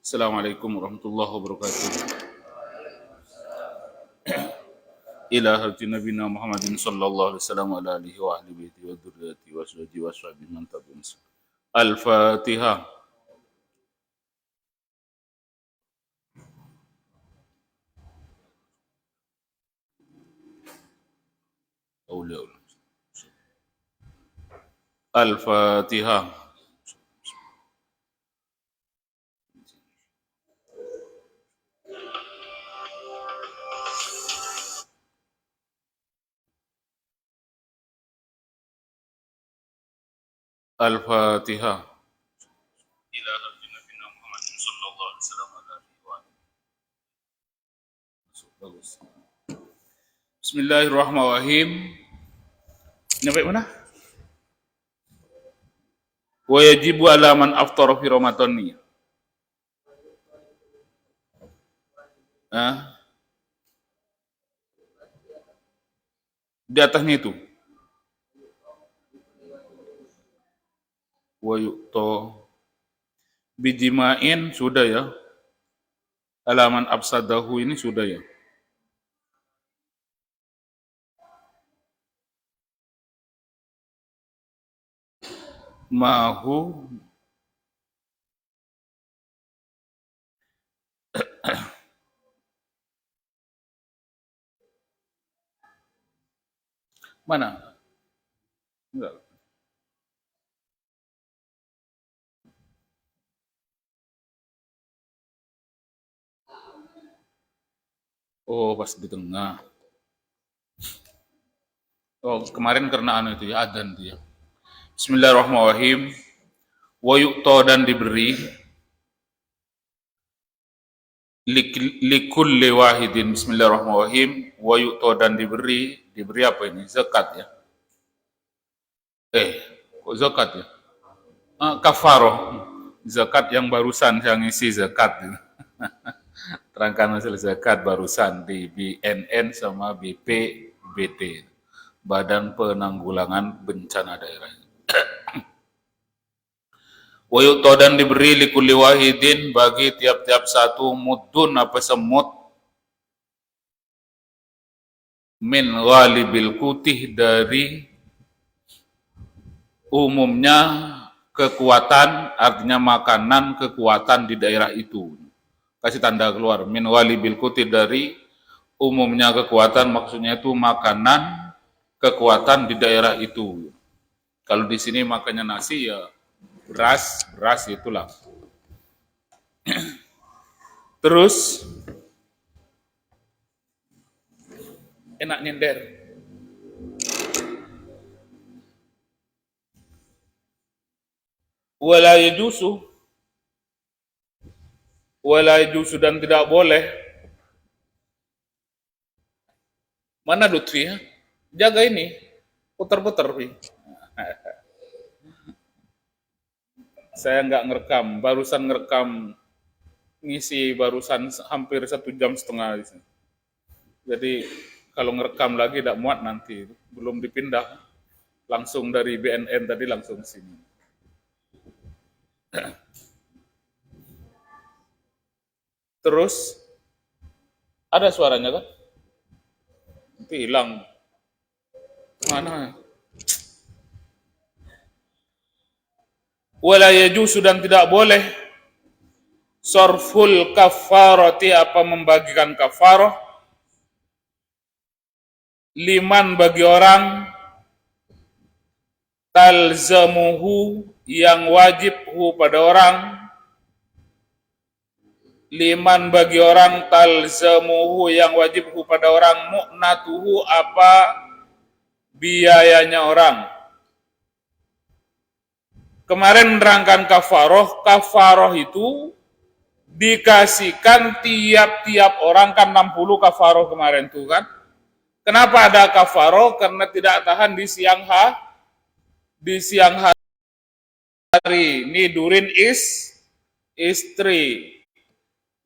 Assalamualaikum warahmatullahi wabarakatuh. Ila hati Nabi Muhammadin sallallahu alaihi wasallam ala alihi wa ahli baiti wa dzurriyyati wa azwajihi wa sahbihi man tabi'ahum. Al-Fatihah. Aulia. Al-Fatihah. Al-Fatihah. Ila hati Nabi Muhammadin sallallahu alaihi wasallam ala alihi wa ahli. Bismillahirrahmanirrahim. Nyampe mana? Wa yajibu ala man aftara fi Ramadan ni. Di atasnya itu. Wa yu'ta bijima'in sudah ya. Alaman absadahu ini sudah ya. Mahu mana? Enggak. Oh, pas di tengah. Oh, kemarin karena anu itu ya, adzan itu ya. Bismillahirrahmanirrahim. Wa yu'ta dan diberi likulli wahidin. Bismillahirrahmanirrahim. Wa yu'ta dan diberi apa ini? Zakat ya. Kok zakat ya? Kafaroh. Zakat yang barusan yang isi zakat. Terangkan masalah zakat barusan di BNN sama BPBD, Badan Penanggulangan Bencana Daerah. Wa yu'ta dan diberi likulli wahidin bagi tiap-tiap satu mudun apa semut min ghalibil kutih dari umumnya kekuatan, artinya makanan kekuatan di daerah itu. Kasih tanda keluar, min ghalibil kutih dari umumnya kekuatan, maksudnya itu makanan kekuatan di daerah itu. Kalau di sini makannya nasi ya beras itulah. Terus enak nyender. Wala yajusu dan tidak boleh. Mana Lutfi ya? Jaga ini, putar-putar Fi. Saya nggak ngerekam, barusan ngerekam ngisi barusan hampir 1,5 jam. Jadi kalau ngerekam lagi tidak muat nanti, belum dipindah. Langsung dari BNN tadi langsung sini. Terus ada suaranya kan? Hilang. Mana? Wala yajusu dan tidak boleh sorful kafarati apa membagikan kafarah liman bagi orang talzamuhu yang wajib pada orang, liman bagi orang talzamuhu yang wajib pada orang, mu'natuhu apa biayanya orang. Kemarin menerangkan kafaroh itu dikasihkan tiap-tiap orang kan 60 kafaroh kemarin tuh kan. Kenapa ada kafaroh? Karena tidak tahan di siang hari nidurin istri.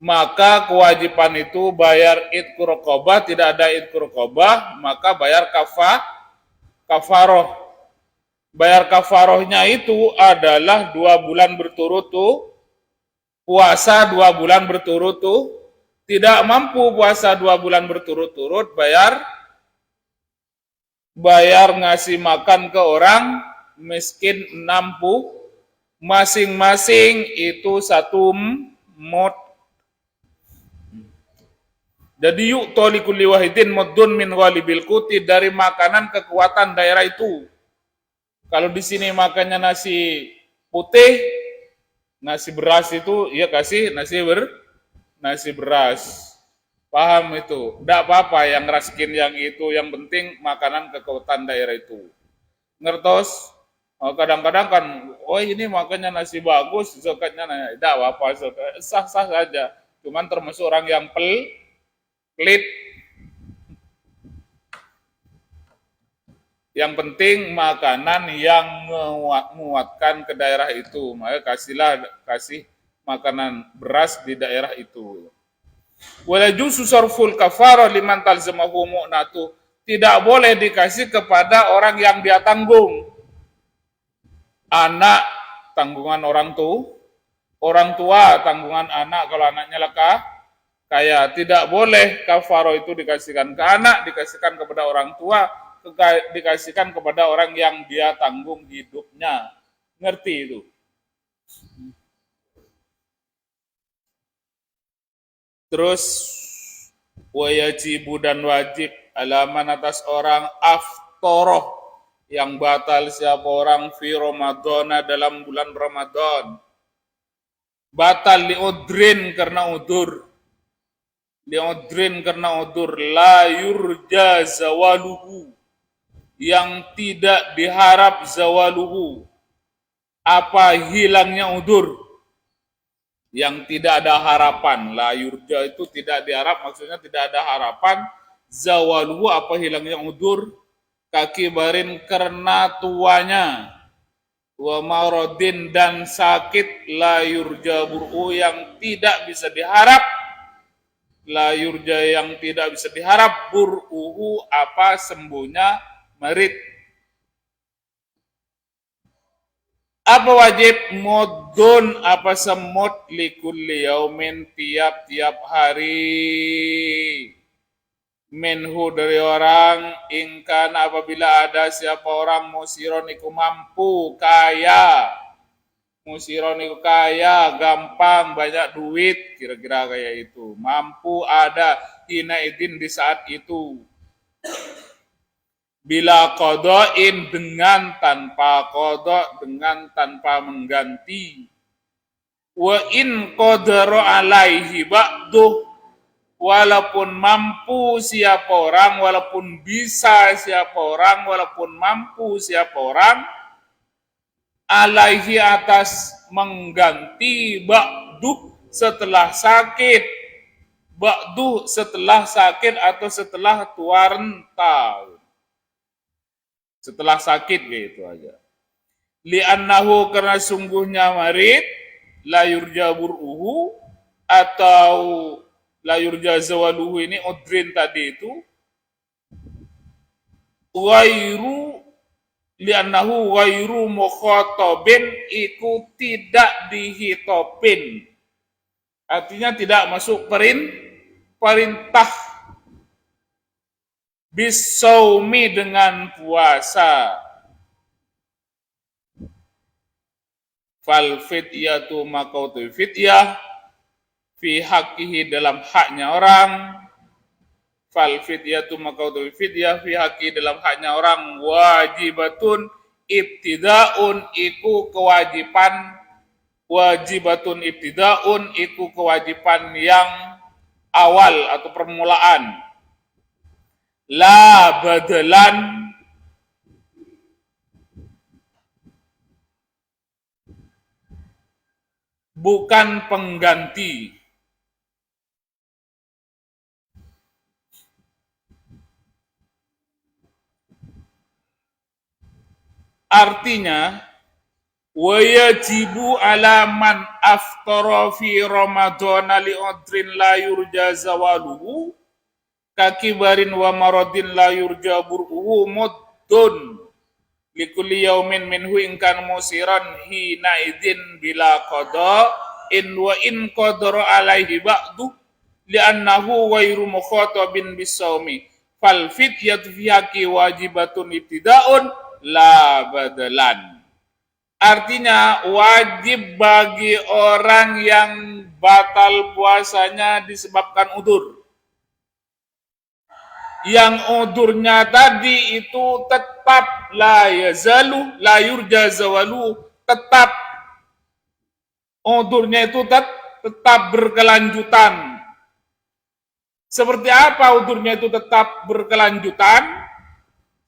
Maka kewajiban itu bayar idku raqabah, tidak ada idku raqabah, maka bayar kafaroh. Bayar kafarohnya itu adalah 2 bulan berturut-turut puasa 2 bulan berturut-turut, tidak mampu puasa 2 bulan berturut-turut, bayar ngasih makan ke orang miskin 60, masing-masing itu 1 mud. Jadi yuk tolikuli wahidin muddun min ghalibil quti, dari makanan kekuatan daerah itu. Kalau di sini makannya nasi putih, nasi beras itu ya kasih nasi beras. Paham itu? Tidak apa-apa yang raskin yang itu, yang penting makanan kekuatan daerah itu. Ngertos? Kadang-kadang kan, oh ini makannya nasi bagus, zakatnya tidak apa-apa, sah-sah saja. Cuman termasuk orang yang pelit. Yang penting makanan yang menguatkan ke daerah itu, maka kasih makanan beras di daerah itu. Wala juzu sarful kafarah liman talzamahu mu'natu, tidak boleh dikasih kepada orang yang dia tanggung. Anak tanggungan orang tua tanggungan anak, kalau anaknya kaya, tidak boleh kafarah itu dikasihkan ke anak, dikasihkan kepada orang tua, dikasihkan kepada orang yang dia tanggung hidupnya. Ngerti itu? Terus wajibu dan wajib alaman atas orang aftoroh, yang batal siapa orang fi Ramadhan, dalam bulan Ramadan. Batal liudrin karena udur. Liudrin karena udur, la yurja zawaluhu, yang tidak diharap zawaluhu, apa hilangnya udur, yang tidak ada harapan. La yurja itu tidak diharap, maksudnya tidak ada harapan. Zawaluhu, apa hilangnya udur, kaki barin karena tuanya, wa maradin dan sakit, la yurja bur'u, yang tidak bisa diharap, la yurja yang tidak bisa diharap, bur'uhu apa sembuhnya merit. Apa wajib? Mudun apa semut, likulli yaumin tiap-tiap hari, minhu dari orang, ingkan apabila ada siapa orang, musiron iku mampu, kaya, musiron iku kaya, gampang, banyak duit, kira-kira kayak itu, mampu ada, hina idin di saat itu, bila kodoin dengan tanpa kodok, dengan tanpa mengganti, wa in qadara alaihi ba'duh, walaupun mampu siapa orang, walaupun bisa siapa orang, walaupun mampu siapa orang, alaihi atas mengganti, ba'du setelah sakit, ba'du setelah sakit atau setelah tua renta, setelah sakit gitu aja. Li'annahu karena sungguhnya marid, la yurja bur'uhu, atau la yurja zawaluhu ini udrin tadi itu, wairu li'annahu wairu mukhatabin, iku tidak dihitopin, artinya tidak masuk perintah bisaumi dengan puasa. Fal fidyatu makautu fidyah fi haqqihi, dalam haknya orang, fal fidyatu makautu fidyah fi haqqihi, dalam haknya orang, wajibatun ibtidaun iku kewajiban, wajibatun ibtidaun iku kewajiban yang awal atau permulaan, la badalan bukan pengganti. Artinya wajibu ala man aftara fi Ramadan li udrin la yurja zawaluhu, kakibarin wa maradin la yurja bur'uhu, muddun likulli yaumin minhu ingkan musiran hina idin bila qada wa in qadara alaihi ba'du li'annahu ghairu mukhatabin bisawmi fal fidyatu fi haqqi wajibatun ibtida'un la badalan. Artinya wajib bagi orang yang batal puasanya disebabkan udzur. Yang udurnya tadi itu tetap la yazalu la yurja zawalu, tetap udurnya itu tetap berkelanjutan. Seperti apa udurnya itu tetap berkelanjutan?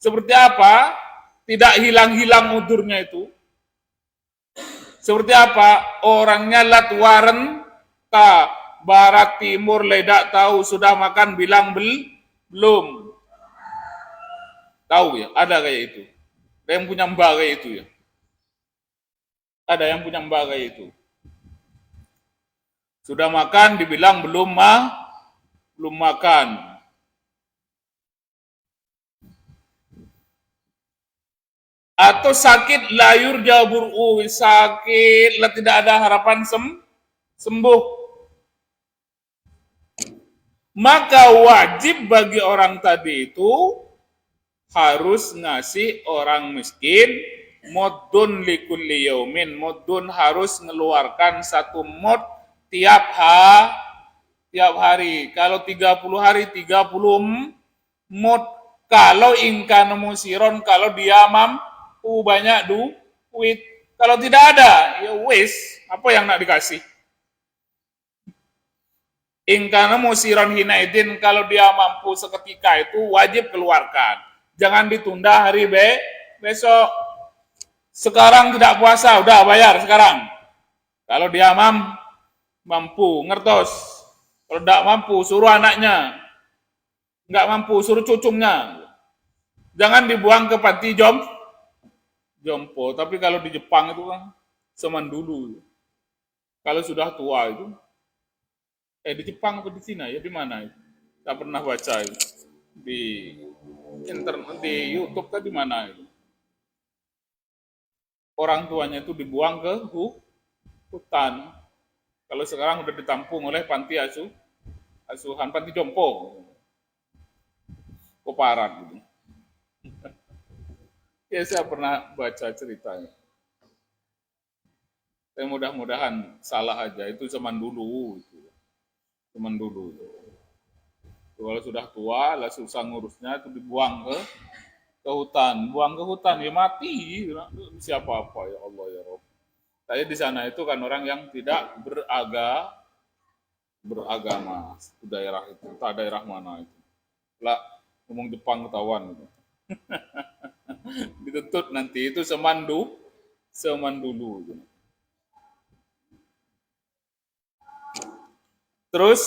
Seperti apa? Tidak hilang-hilang udurnya itu. Seperti apa? Orangnya latwaren ta barat timur ledak tahu sudah makan bilang belum. Tahu ya, ada kayak itu. Ada yang punya mbak kayak itu ya. Ada yang punya mbak kayak itu. Sudah makan dibilang belum makan. Atau sakit layur jabur sakit lah tidak ada harapan sembuh. Maka wajib bagi orang tadi itu harus ngasih orang miskin modun likulli yaumin. Modun harus mengeluarkan 1 mod tiap hari. Kalau 30 hari 30 mod. Kalau ingkana musiron, kalau dia mampu banyak duit. Kalau tidak ada, ya wis, apa yang nak dikasih? Ingkana musiron hinaidin, kalau dia mampu seketika itu wajib keluarkan. Jangan ditunda hari besok. Sekarang tidak puasa, udah bayar sekarang. Kalau dia mampu, ngertos. Kalau tidak mampu, suruh anaknya. Nggak mampu, suruh cucunya. Jangan dibuang ke panti jompo. Tapi kalau di Jepang itu kan zaman dulu. Kalau sudah tua itu, di Jepang atau di Cina ya, di mana itu? Saya pernah baca itu. Di internet, di YouTube tadi mana itu? Orang tuanya itu dibuang ke hutan. Kalau sekarang udah ditampung oleh panti asuhan panti jompo. Koparan gitu. Ya saya pernah baca ceritanya. Tapi mudah-mudahan salah aja, itu zaman dulu itu. Zaman dulu. Kalau sudah tua, lah susah ngurusnya, itu dibuang ke hutan. Buang ke hutan, ya mati. Siapa apa ya Allah ya Rabb. Saya di sana itu kan orang yang tidak beragama. Itu daerah itu, entah daerah mana itu. Lah, ngomong Jepang ketahuan gitu. Dituntut nanti itu zaman dulu gitu. Terus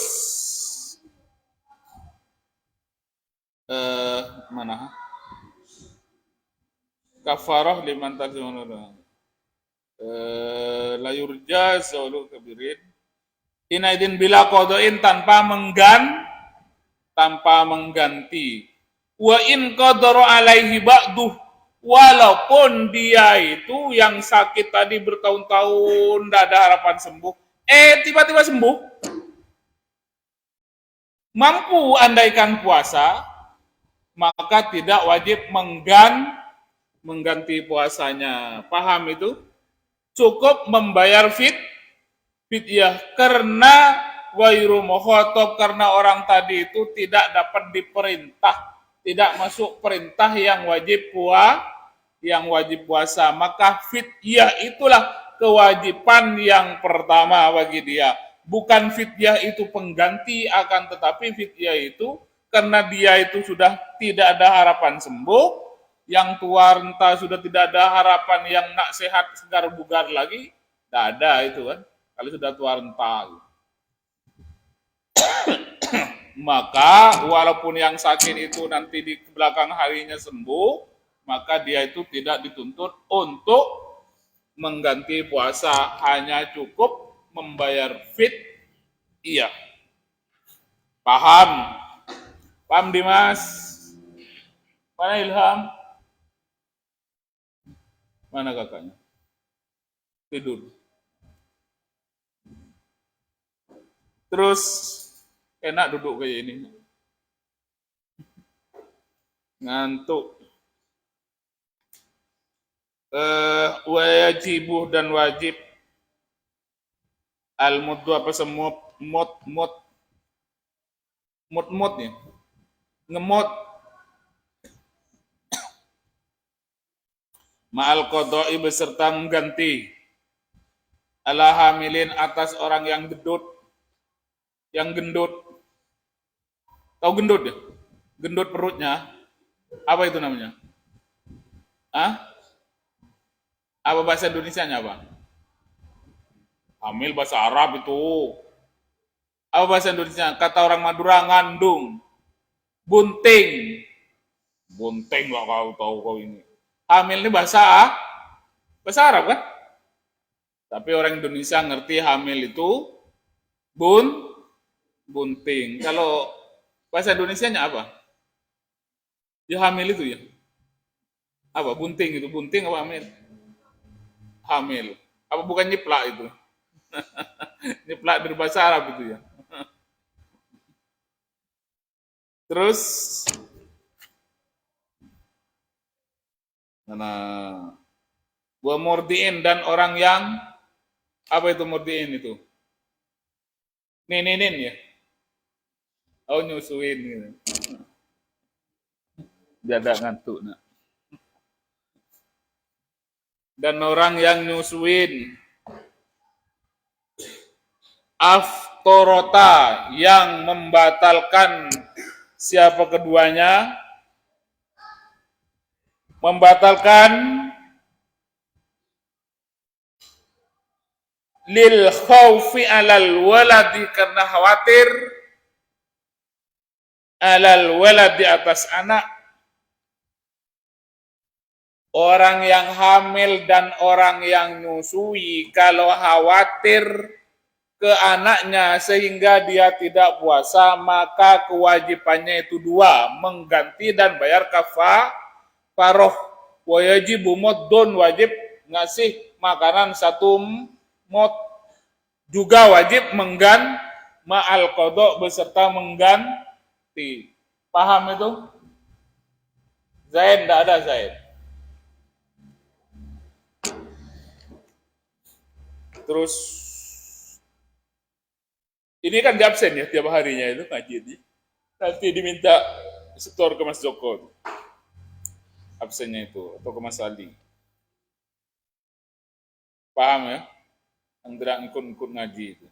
mana? Kafarah liman tarjumana. La yurja sawlu kabirin. Inaidin bila qadain tanpa mengganti. Wa in qadara alaihi ba'duh, walaupun dia itu yang sakit tadi bertahun-tahun tidak ada harapan sembuh, tiba-tiba sembuh. Mampu andaikan puasa, maka tidak wajib mengganti puasanya. Paham itu? Cukup membayar fidyah karena wairu mukhatab, karena orang tadi itu tidak dapat diperintah, tidak masuk perintah yang wajib puasa, maka fidyah itulah kewajiban yang pertama bagi dia. Bukan fidyah itu pengganti, akan tetapi fidyah itu karena dia itu sudah tidak ada harapan sembuh, yang tua renta sudah tidak ada harapan yang nak sehat segar bugar lagi, tidak ada itu kan, kalau sudah tua renta. Maka walaupun yang sakit itu nanti di belakang harinya sembuh, maka dia itu tidak dituntut untuk mengganti puasa, hanya cukup membayar fidyah. Paham? Paham Dimas? Mana Ilham? Mana kakaknya? Tidur. Terus enak duduk kayak ini. Ngantuk. Wajibuh dan wajib. Al-muddu apa semut? Mut ya. Ngemut. Ma'al qodoi beserta mengganti. Ala hamilin atas orang yang gendut. Yang gendut. Tahu gendut ya? Gendut perutnya. Apa itu namanya? Hah? Apa bahasa Indonesianya apa? Hamil bahasa Arab itu. Apa bahasa Indonesia? Kata orang Madura ngandung. Bunting. Bunting lah kau tahu kau ini. Hamil ini bahasa Arab kan? Tapi orang Indonesia ngerti hamil itu bunting. Kalau bahasa Indonesianya apa? Ya hamil itu ya. Apa bunting itu? Bunting apa hamil? Hamil. Apa bukan nyiplak itu? Nyiplak dari bahasa Arab itu ya. Terus wa murdiin dan orang yang apa itu murdiin itu? Ninin ya. Oh nyusuin gitu. Dia ada ngantuk nak. Dan orang yang nyusuin aftorota yang membatalkan siapa keduanya, membatalkan lil khaufi alal waladi karena khawatir alal waladi atas anak. Orang yang hamil dan orang yang nyusui kalau khawatir ke anaknya sehingga dia tidak puasa, maka kewajibannya itu dua, mengganti dan bayar kafaroh. Wajibu muddun, wajib ngasih makanan satu mud, juga wajib ma'al qodok beserta mengganti. Paham itu? Zaid, tidak ada Zaid. Terus ini kan di absen ya tiap harinya itu ngaji ini. Nanti diminta setor ke Mas Joko. Absennya itu atau ke Mas Ali. Paham ya? Yang tidak ikut ngaji itu.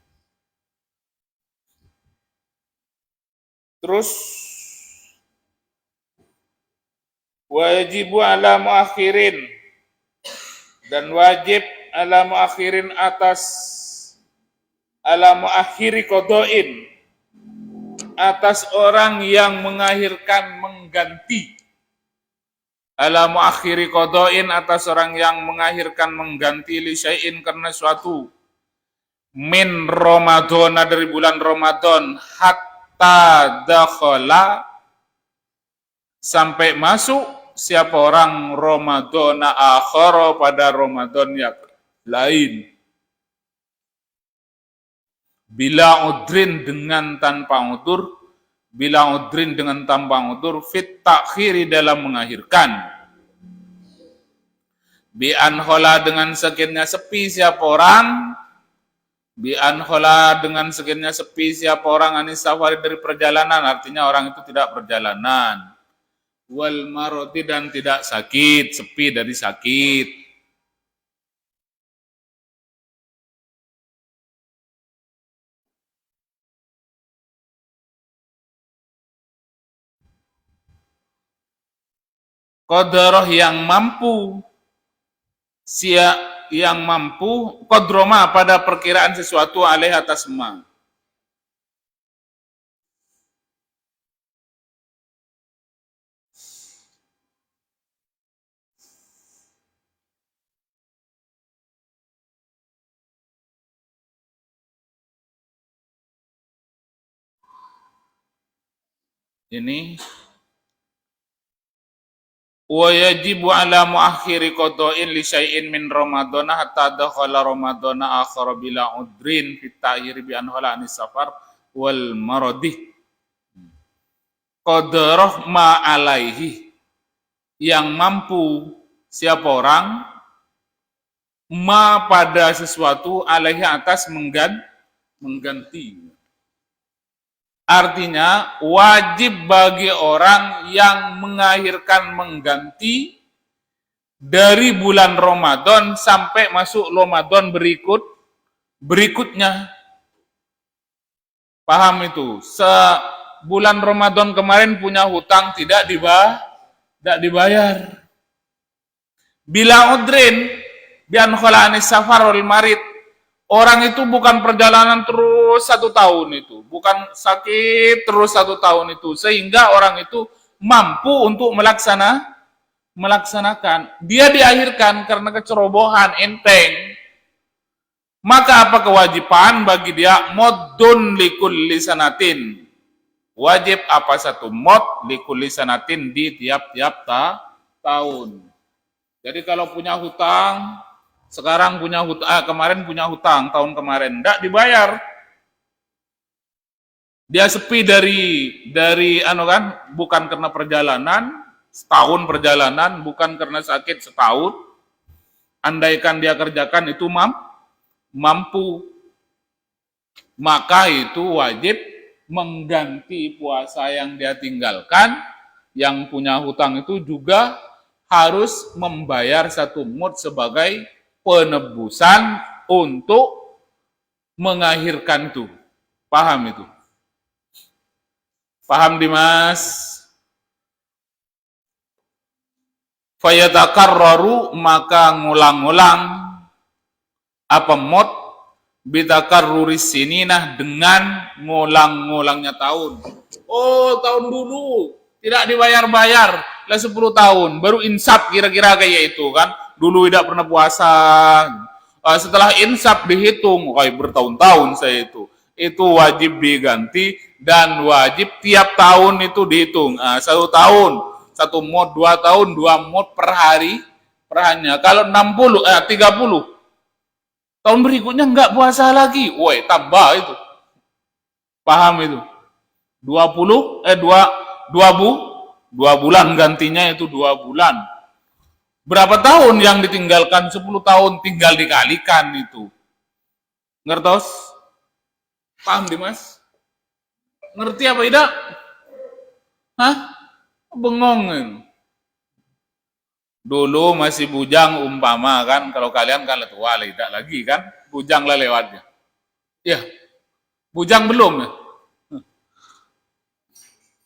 Terus wajibu ala muakhirin dan wajib ala muakhirin atas ala muakhiri kodoin atas orang yang mengakhirkan mengganti. Ala muakhiri kodoin atas orang yang mengakhirkan mengganti li syai'in karena suatu min Ramadan dari bulan Ramadan hatta dakhala sampai masuk siapa orang Ramadan akhara pada Ramadan yang lain. Bila udrin dengan tanpa udur, bila udrin dengan tanpa udur, fit takhiri dalam mengakhirkan. Bi anhola dengan sekiannya sepi siapa orang, bi anhola dengan sekiannya sepi siapa orang anis safari dari perjalanan, artinya orang itu tidak perjalanan. Wal maroti dan tidak sakit, sepi dari sakit. Qadaroh yang mampu, yang mampu, qadroma pada perkiraan sesuatu alaih atas ma. Ini wa yajibu ala muakhiri qada'in li syai'in min ramadhana hatta dakhala ramadhana akhara bila udrin fit ta'yir bi an hala anis safar wal maradi qadarah ma alaihi, yang mampu siapa orang ma pada sesuatu alaihi atas mengganti. Artinya wajib bagi orang yang mengakhirkan mengganti dari bulan Ramadan sampai masuk Ramadan berikutnya. Paham itu? Sebulan Ramadan kemarin punya hutang tidak dibayar. Bila udrin bian khola'anis safar wal marid, orang itu bukan perjalanan terus 1 tahun itu, bukan sakit terus 1 tahun itu, sehingga orang itu mampu untuk melaksanakan. Dia diakhirkan karena kecerobohan, enteng. Maka apa kewajiban bagi dia? Moddun likulli sanatin. Wajib apa satu mod likulli sanatin di tiap-tiap tahun. Jadi kalau punya hutang, sekarang punya hutang, kemarin punya hutang tahun kemarin, tidak dibayar. Dia sepi dari bukan karena perjalanan, setahun perjalanan, bukan karena sakit setahun. Andaikan dia kerjakan itu mampu, maka itu wajib mengganti puasa yang dia tinggalkan. Yang punya hutang itu juga harus membayar 1 mud sebagai penebusan untuk mengakhirkan itu. Paham itu? Paham Dimas? Fayatakarraru, maka ngulang-ngulang apa mud bitakarruris sininah, dengan ngulang-ngulangnya tahun. Oh, tahun dulu tidak dibayar-bayar lah 10 tahun, baru insaf kira-kira kayak itu kan. Dulu tidak pernah puasa. Setelah insaf dihitung, bertahun-tahun saya itu. Itu wajib diganti dan wajib tiap tahun itu dihitung. 1 tahun, 1 mod, 2 tahun, 2 mod per hari, per hanya. Kalau 30 tahun berikutnya enggak puasa lagi. Woi, tambah itu. Paham itu? 2 bulan gantinya itu 2 bulan. Berapa tahun yang ditinggalkan? 10 tahun, tinggal dikalikan itu. Ngertos? Paham Dimas? Ngerti apa tidak? Hah? Bengong. Dulu masih bujang umpama kan, kalau kalian kan tua tidak lagi kan, bujang lah lewatnya. Ya, bujang belum ya?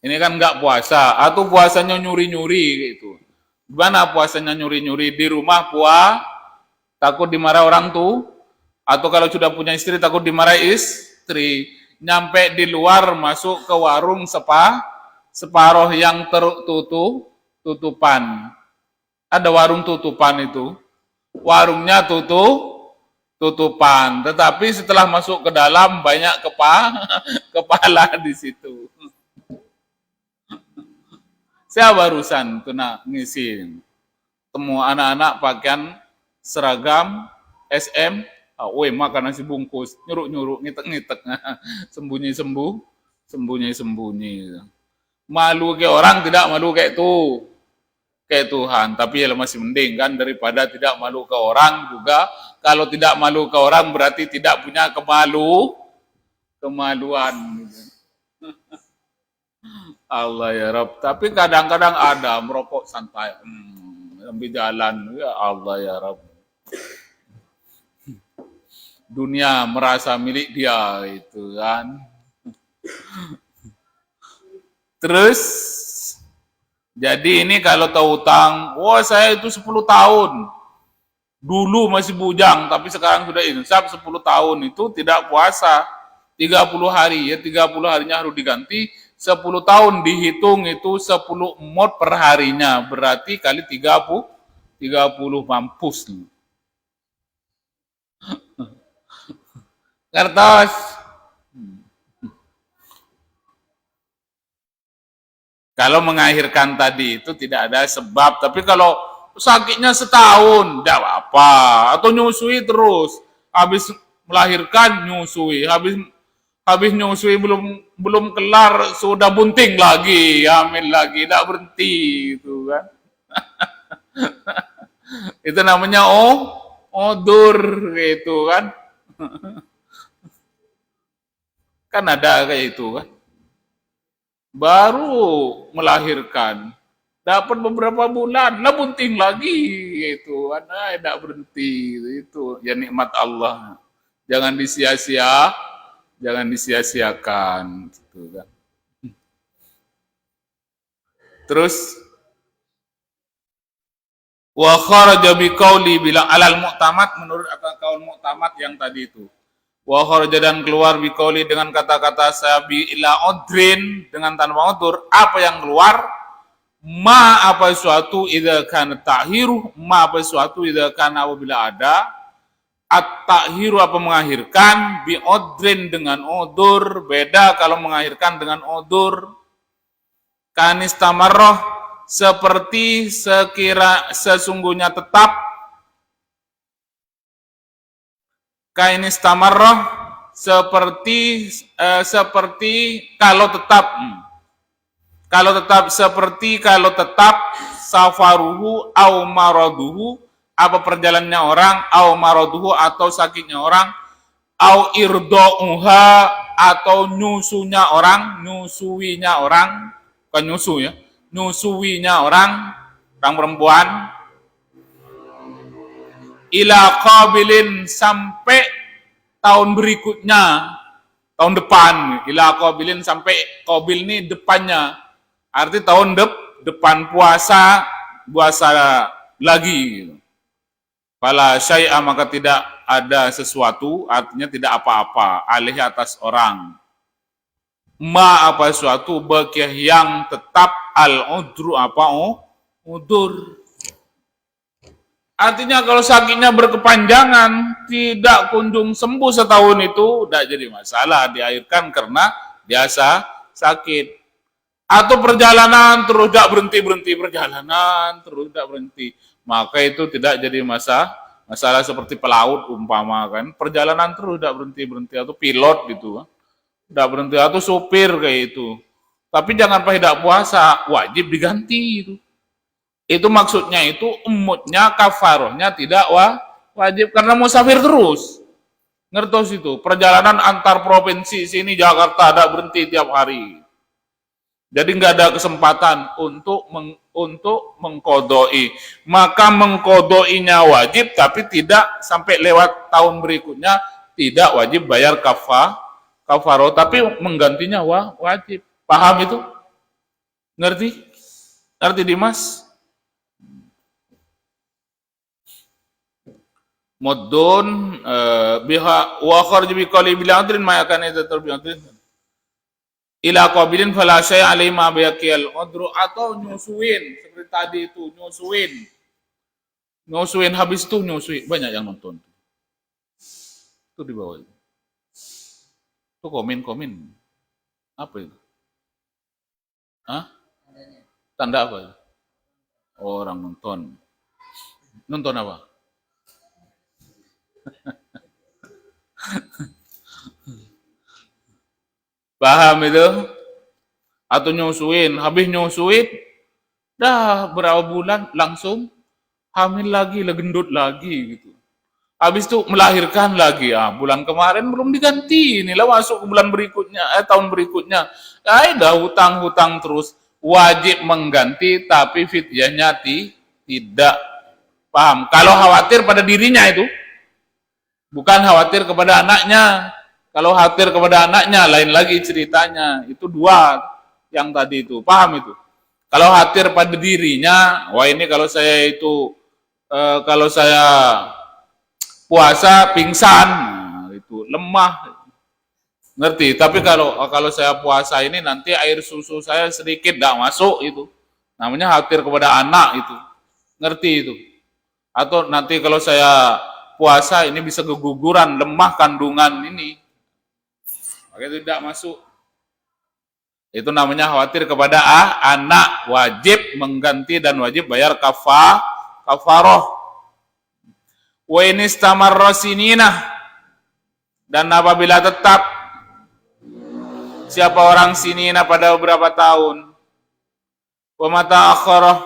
Ini kan nggak puasa, atau puasanya nyuri-nyuri gitu. Gimana puasanya nyuri-nyuri? Di rumah takut dimarahi orang tuh, atau kalau sudah punya istri takut dimarahi istri. Nyampe di luar masuk ke warung separuh yang tutupan. Ada warung tutupan itu, warungnya tutupan. Tetapi setelah masuk ke dalam banyak kepala di situ. Saya barusan kena ngisi, temu anak-anak pakaian seragam SM, makan nasi bungkus, nyuruk-nyuruk, ngitek-ngitek, sembunyi-sembunyi. Malu kayak orang, tidak malu kayak Tuhan. Tapi ya masih mending kan daripada tidak malu ke orang juga. Kalau tidak malu ke orang berarti tidak punya kemaluan. Allah ya Rabb. Tapi kadang-kadang ada merokok santai sambil jalan. Ya Allah ya Rabb. Dunia merasa milik dia itu kan. Terus jadi ini kalau tahu utang, saya itu 10 tahun. Dulu masih bujang, tapi sekarang sudah insaf 10 tahun itu tidak puasa. 30 hari ya, 30 harinya harus diganti. 10 tahun dihitung itu 10 mod per harinya, berarti kali 30 mampus. Kertas. Kalau mengakhirkan tadi itu tidak ada sebab, tapi kalau sakitnya setahun, tidak apa-apa. Atau nyusui terus, habis melahirkan nyusui, habis nyusui belum kelar sudah bunting lagi, hamil lagi, tidak berhenti itu kan. Itu namanya odur gitu kan. Kan ada kayak itu kan. Baru melahirkan, dapat beberapa bulan, lah bunting lagi gitu kan. Tidak berhenti itu. Ya nikmat Allah. Jangan disia-siakan gitu kan. Terus wa kharaja biqauli bila alal mu'tamad, menurut kaul mu'tamad yang tadi itu. Wa kharaja dan keluar biqauli dengan kata-kata sabi ila udrin, dengan tanpa udur. Apa yang keluar? Ma apa suatu idza kana tahiru, ma apa suatu idza kana apabila ada at-tahiru apa mengakhirkan, bi udrin dengan udur. Beda kalau mengakhirkan dengan udur. Kanistamarroh, seperti sesungguhnya tetap. Kainistamarroh, seperti kalau tetap. Kalau tetap, seperti kalau tetap. Safaruhu au maraduhu, apa perjalanannya orang, au maraduhu atau sakitnya orang, au irdo'uha atau nyusunya orang, nyusuinya orang, bukan nyusu ya, nyusuinya orang perempuan, ila qabilin sampai tahun berikutnya, tahun depan. Ila qabilin sampai qabil ini depannya, arti tahun depan puasa lagi. Fala syai'a, maka tidak ada sesuatu, artinya tidak apa-apa, alih atas orang. Ma apa suatu bakiyah yang tetap, al udru apa udur. Artinya kalau sakitnya berkepanjangan, tidak kunjung sembuh setahun itu, tidak jadi masalah, diakhirkan karena biasa sakit. Atau perjalanan terus tidak berhenti, perjalanan terus tidak berhenti, maka itu tidak jadi masalah seperti pelaut umpama kan, perjalanan terus tidak berhenti, atau pilot gitu tidak berhenti, atau sopir kayak itu. Tapi jangan pas tidak puasa, wajib diganti itu. Itu maksudnya itu umutnya, kafarohnya tidak wajib karena musafir terus. Ngertos itu, perjalanan antar provinsi sini Jakarta tidak berhenti tiap hari. Jadi nggak ada kesempatan untuk mengkodoi. Maka mengkodoinya wajib, tapi tidak sampai lewat tahun berikutnya tidak wajib bayar kafaro, tapi menggantinya wajib. Paham itu? Ngerti? Ngerti Dimas? Muddun biha wa kharj bi qali bil adrin ma yakana tatarbi adrin ila qabilin fala syai' alaihi ma baqiyal udru, atau nyusuin seperti tadi itu, nyusuin habis itu nyusuin. Banyak yang nonton itu di bawah itu. Tuh komen apa itu? Hah? Tanda apa itu? Orang nonton apa? Paham itu? Atau nyusuin, habis nyusuin dah berapa bulan langsung hamil lagi, gendut lagi gitu. Habis itu melahirkan lagi, bulan kemarin belum diganti, inilah masuk ke bulan berikutnya, tahun berikutnya. Dah hutang terus, wajib mengganti, tapi fidyahnya tidak. Paham? Kalau khawatir pada dirinya itu, bukan khawatir kepada anaknya. Kalau khawatir kepada anaknya, lain lagi ceritanya. Itu dua yang tadi itu, paham itu? Kalau khawatir pada dirinya, wah ini kalau saya itu, kalau saya puasa pingsan, itu lemah, ngerti? Tapi kalau saya puasa ini nanti air susu saya sedikit tidak masuk, itu namanya khawatir kepada anak itu, ngerti itu? Atau nanti kalau saya puasa ini bisa keguguran, lemah kandungan ini, maka itu tidak masuk. Itu namanya khawatir kepada anak, wajib mengganti dan wajib bayar kafaroh. Wa in istamarra sinina, dan apabila tetap siapa orang sinina pada beberapa tahun, wa mata akhirah,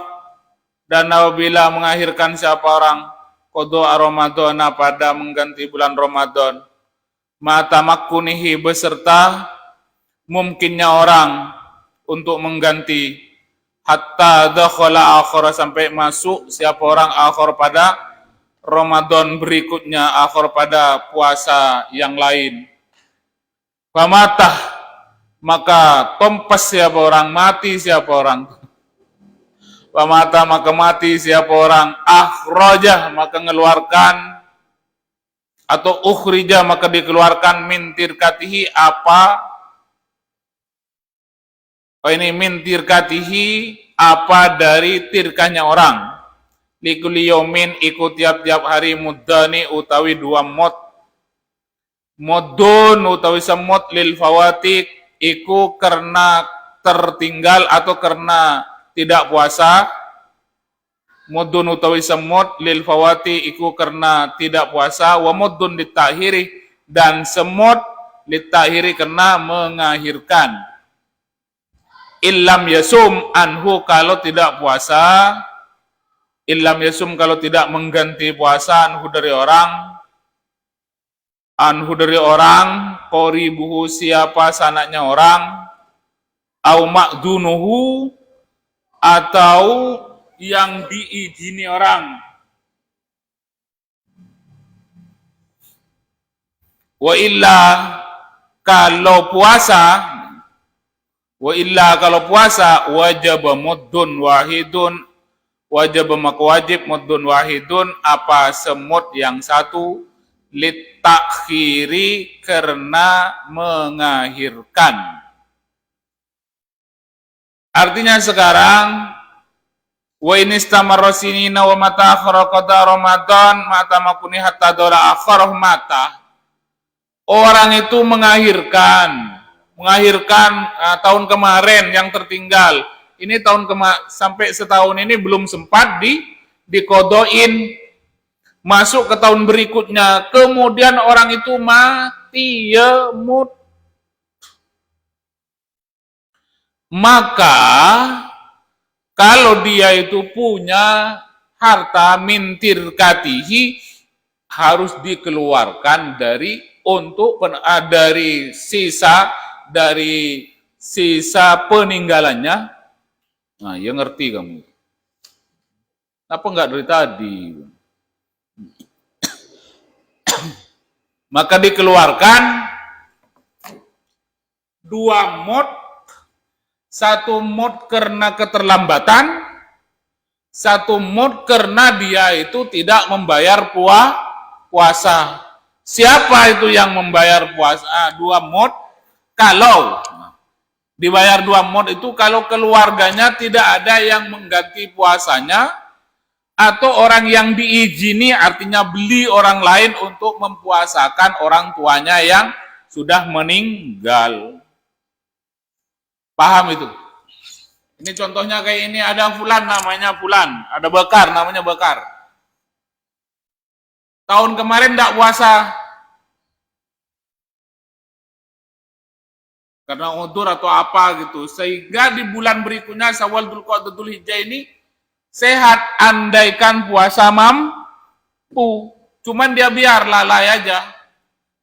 dan apabila mengakhirkan siapa orang qada Ramadan pada mengganti bulan Ramadan, mata makunihi beserta mungkinnya orang untuk mengganti hatta dakhala akhir, sampai masuk siapa orang akhir pada Ramadan berikutnya, akhir pada puasa yang lain. Famatah, maka tompas siapa orang, mati siapa orang. Famata, maka mati siapa orang, akhrajah, maka mengeluarkan, atau ukhrija, maka dikeluarkan, min tirkatihi, apa ini min tirkatihi, apa dari tirkahnya orang, likuli yomin, ikut tiap-tiap hari, muddani utawi 2 mod, modun utawi semut, lil fawatik iku karena tertinggal atau karena tidak puasa, mudun utawi semut, lil fawati iku karena tidak puasa, wa mudun litahiri, dan semut litahiri karena mengakhirkan. Illam yasum anhu, kalau tidak puasa, illam yasum, kalau tidak mengganti puasa, anhu dari orang, qoribuhu, siapa sanaknya orang, au ma'dunuhu, atau yang diizini orang. Wa illa, kalau puasa, wajib muddun wahidun, wajib maka wajib muddun wahidun, apa semut yang satu, litakhiri, karena mengakhirkan. Artinya sekarang, wa in istamarra sinina wa mata akhara qada Ramadan mata makuni hatta dola akharah mata. Orang itu mengakhirkan tahun kemarin yang tertinggal. Ini sampai setahun ini belum sempat dikodoin, masuk ke tahun berikutnya, kemudian orang itu mati, yamut. Maka kalau dia itu punya harta mintir katihi, harus dikeluarkan dari sisa peninggalannya. Nah, ya ngerti kamu. Apa enggak dari tadi? Maka dikeluarkan 2 mod, 1 mod karena keterlambatan, 1 mod karena dia itu tidak membayar puasa. Siapa itu yang membayar puasa? 2 mod. Kalau dibayar 2 mod itu kalau keluarganya tidak ada yang mengganti puasanya, atau orang yang diizini, artinya beli orang lain untuk mempuasakan orang tuanya yang sudah meninggal. Paham itu? Ini contohnya kayak ini, ada fulan namanya fulan, ada Bakar namanya Bakar. Tahun kemarin tidak puasa karena udzur atau apa gitu, sehingga di bulan berikutnya Syawal, Dzulqa'dah, Dzulhijjah ini sehat, andaikan puasa mampu, cuman dia biar lalai aja.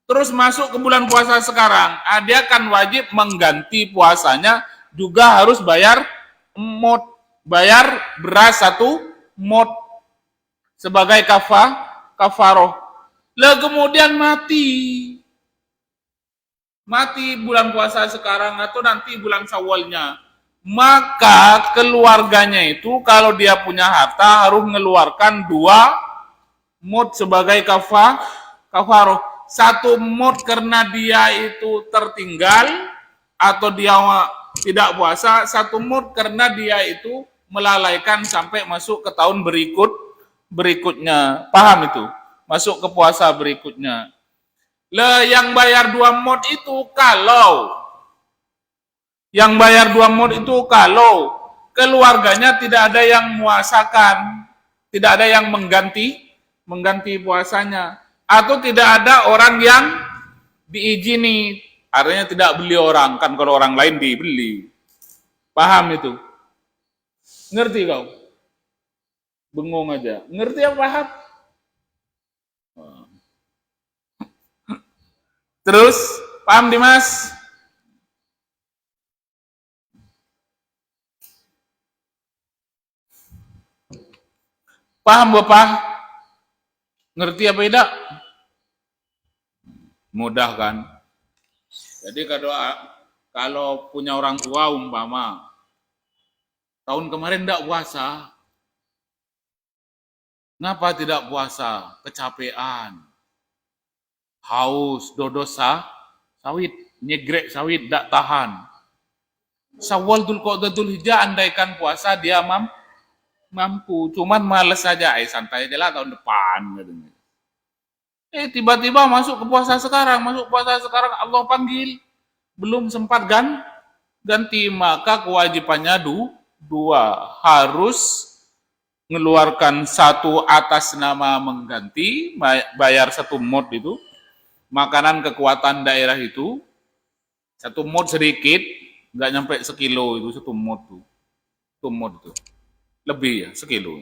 Terus masuk ke bulan puasa sekarang, dia akan wajib mengganti puasanya, juga harus bayar mod, bayar beras 1 mod sebagai kafaroh. Lah kemudian mati bulan puasa sekarang atau nanti bulan Syawalnya, maka keluarganya itu kalau dia punya harta harus mengeluarkan 2 mod sebagai kafaroh. 1 mod karena dia itu tertinggal atau dia tidak puasa, 1 mod karena dia itu melalaikan sampai masuk ke tahun berikutnya. Paham itu? Masuk ke puasa berikutnya. Yang bayar 2 mod itu kalau Yang bayar 2 mud itu kalau keluarganya tidak ada yang muasakan, tidak ada yang mengganti puasanya, atau tidak ada orang yang diizini, artinya tidak beli orang, kan kalau orang lain dibeli. Paham itu? Ngerti kau? Bengong aja. Ngerti apa paham? Terus, paham Dimas? Paham Bapak? Ngerti apa tidak? Mudah kan? Jadi kalau punya orang tua umpama tahun kemarin tidak puasa, ngapa tidak puasa? Kecapean, haus, dodosa, sawit, nyegrek sawit, tidak tahan. Syawal Dzulqa'dah Hijjah andaikan puasa dia mampu, cuman males saja, santai aja lah tahun depan. Tiba-tiba masuk puasa sekarang Allah panggil, belum sempat ganti, maka kewajibannya dua, harus mengeluarkan 1 atas nama mengganti, bayar 1 mud itu, makanan kekuatan daerah itu, 1 mud sedikit, nggak nyampe sekilo itu 1 mud tuh. 1 mud itu. Lebih ya, sekilo.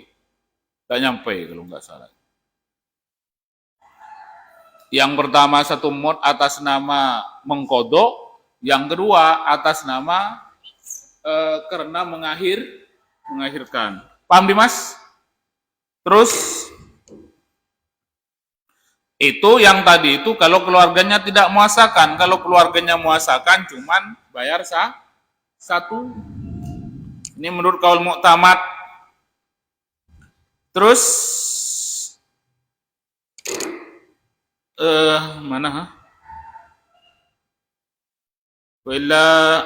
Nggak nyampe kalau nggak salah. Yang pertama 1 mud atas nama mengkodok, yang kedua atas nama karena mengakhirkan. Paham Dimas? Terus itu yang tadi itu kalau keluarganya tidak muasakan, kalau keluarganya muasakan cuman bayar 1. Ini menurut kaul muktamad. Terus mana?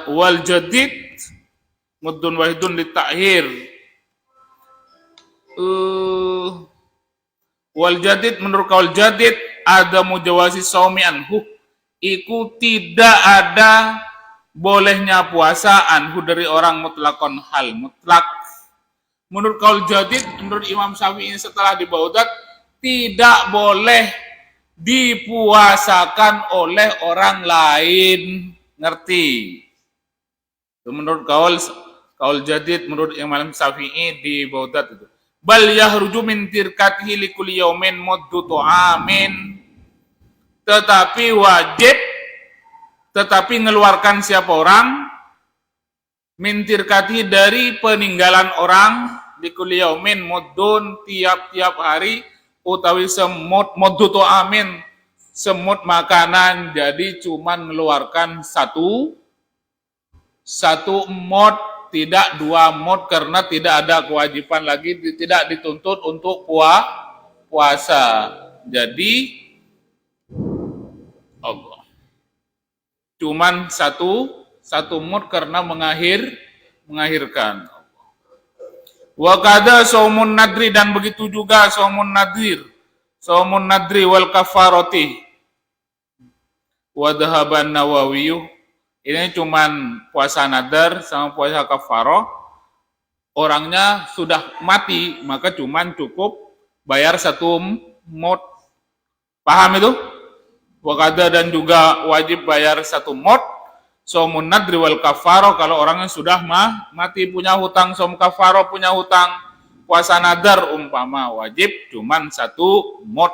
Wal jadid muddun wahidun litakhir. Wal jadid menurut kaul jadid ada mujawasi saumi anhu, iku tidak ada bolehnya puasa anhu dari orang mutlakon hal mutlak. Menurut kaul jadid, menurut Imam Syafi'i setelah di Baghdad, tidak boleh dipuasakan oleh orang lain. Ngerti? Itu menurut kaul jadid, menurut Imam Syafi'i di Baghdad itu. Bal yahruju min tirkatihi likulli yaumin muddu tu'amin. Tetapi ngeluarkan siapa orang min tirkatihi dari peninggalan orang likulli yaumin muddun tiap-tiap hari utawi semut muddu tu'amin, semut makanan, jadi cuman mengeluarkan 1 mud, tidak 2 mud, karena tidak ada kewajiban lagi, tidak dituntut untuk puasa. Jadi Allah cuman 1 mud karena mengakhirkan. Wa kada saumun nadri, dan begitu juga saumun nadri wal kafarati. Wa dhahaban Nawawi, ini cuman puasa nadar sama puasa kafaroh. Orangnya sudah mati, maka cuman cukup bayar 1 mud. Paham itu? Wa kada, dan juga wajib bayar 1 mud. Saumun nadri wal kafaro, kalau orangnya sudah mati, punya hutang, saum kafaro punya hutang, puasa nadar umpama wajib cuman 1 mud.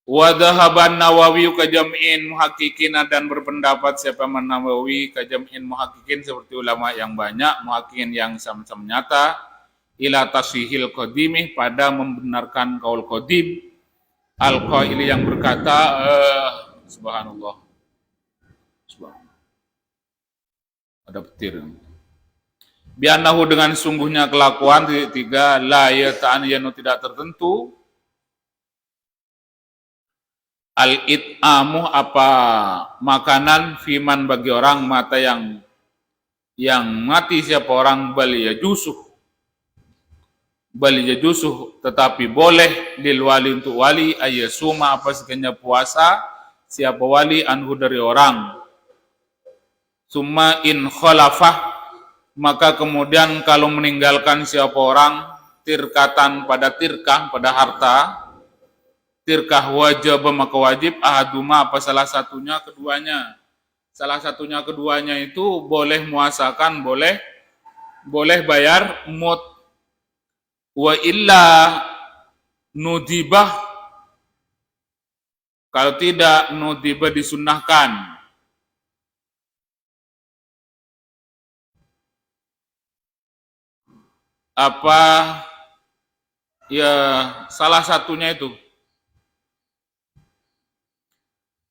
Wa dhahaban Nawawi ka jam'in muhaqqiqin, dan berpendapat siapa Nawawi ka jam'in muhaqqiqin, seperti ulama yang banyak, muhaqqiqin yang sama-sama nyata, ila tasihil qadimih, pada membenarkan kaul qadim, al-qaili yang berkata subhanallah. Ada petir. Bi'annahu, dengan sungguhnya kelakuan, 3, la yata'ayyanu, tidak tertentu, al-it'amu, apa makanan, fiman, bagi orang mata yang mati siapa orang, bal yajusuh, tetapi boleh lil wali, untuk wali, ayyasuma, apa sekenya puasa siapa wali, anhu, dari orang, Summa in khalafah, maka kemudian kalau meninggalkan siapa orang tirkatan pada tirkah, pada harta, tirkah wajib maka wajib ahaduma apa salah satunya keduanya. Salah satunya keduanya itu boleh muasakan, boleh bayar mut. Wa illa nudibah, kalau tidak nudibah disunnahkan. Apa ya salah satunya itu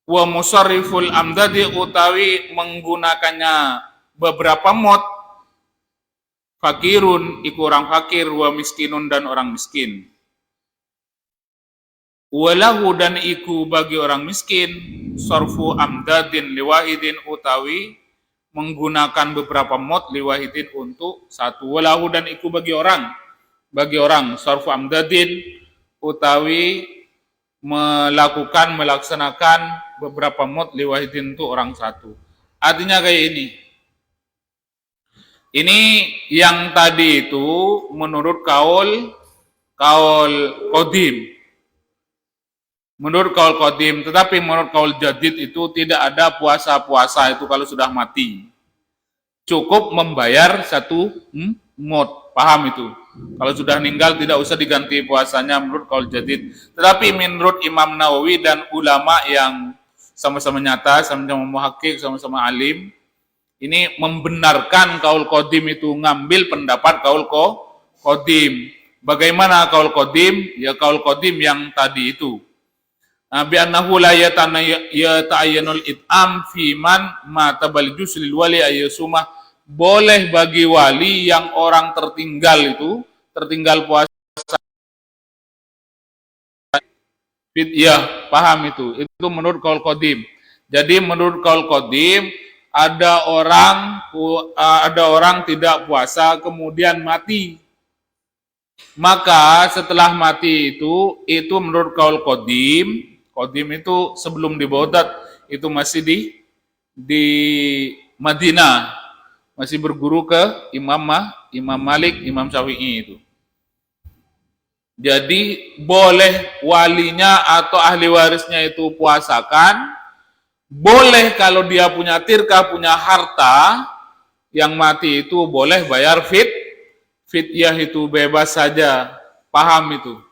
wa musarriful amdadi utawi menggunakannya beberapa mod fakirun iku orang fakir wa miskinun dan orang miskin walahu dan iku bagi orang miskin sarfu amdadin liwahidin utawi menggunakan beberapa mod liwahidin untuk satu walahu dan iku bagi orang sarfu amdadin utawi melaksanakan beberapa mod liwahidin untuk orang satu. Artinya kayak ini. Ini yang tadi itu menurut kaul qadim. Menurut kaul qadim, tetapi menurut kaul jadid itu tidak ada puasa itu kalau sudah mati. Cukup membayar satu mod, paham itu? Kalau sudah meninggal tidak usah diganti puasanya menurut kaul jadid. Tetapi menurut Imam Nawawi dan ulama yang sama-sama nyata, sama-sama muhakkik, sama-sama alim, ini membenarkan kaul qadim itu ngambil pendapat kaul qadim. Bagaimana kaul qadim? Ya kaul qadim yang tadi itu. Bi annahu la yata'ayyanul it'am fi man mata bal juslil wali ayyusumah, boleh bagi wali yang orang tertinggal puasa. Ya, paham itu. Itu menurut kaul qadim. Jadi menurut kaul qadim ada orang tidak puasa kemudian mati. Maka setelah mati itu menurut kaul qadim itu sebelum di Baghdad, itu masih di Madinah, masih berguru ke Imam Malik, Imam Syafi'i itu. Jadi boleh walinya atau ahli warisnya itu puasakan, boleh kalau dia punya tirkah, punya harta yang mati itu boleh bayar fidyah itu bebas saja, paham itu.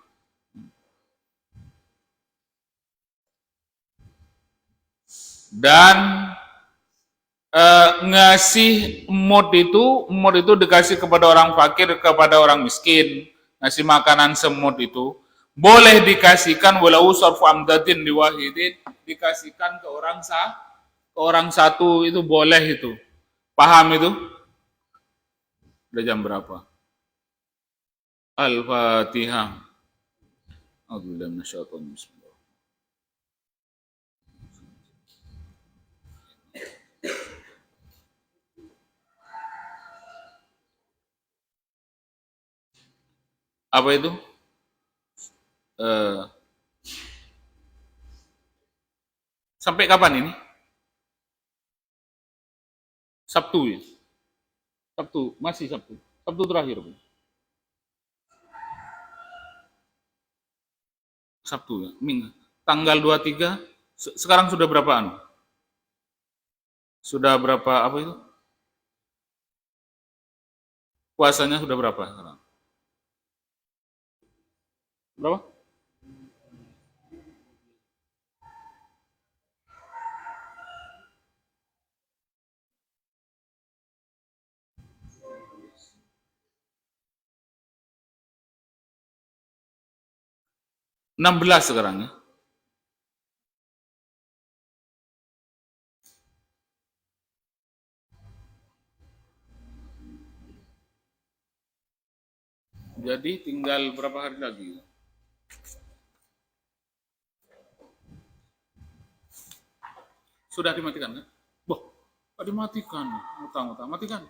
Dan ngasih mod itu dikasih kepada orang fakir, kepada orang miskin, ngasih makanan semut itu boleh dikasihkan walau sarfu amdatin liwahidin, dikasihkan ke orang satu itu boleh itu, paham itu? Udah jam berapa? Al-Fatihah. A'udzubillahi minasyaitonir rajim. Apa itu? Sampai kapan ini? Sabtu ya? Sabtu, masih Sabtu. Sabtu terakhir. Sabtu ya? Minggu. Tanggal 23, sekarang sudah berapaan? Sudah berapa apa itu? Puasanya sudah berapa sekarang? Berapa? (16) sekarang ya. Jadi tinggal berapa hari lagi? Sudah dimatikan kan? Boh, dimatikan. Utang, matikan.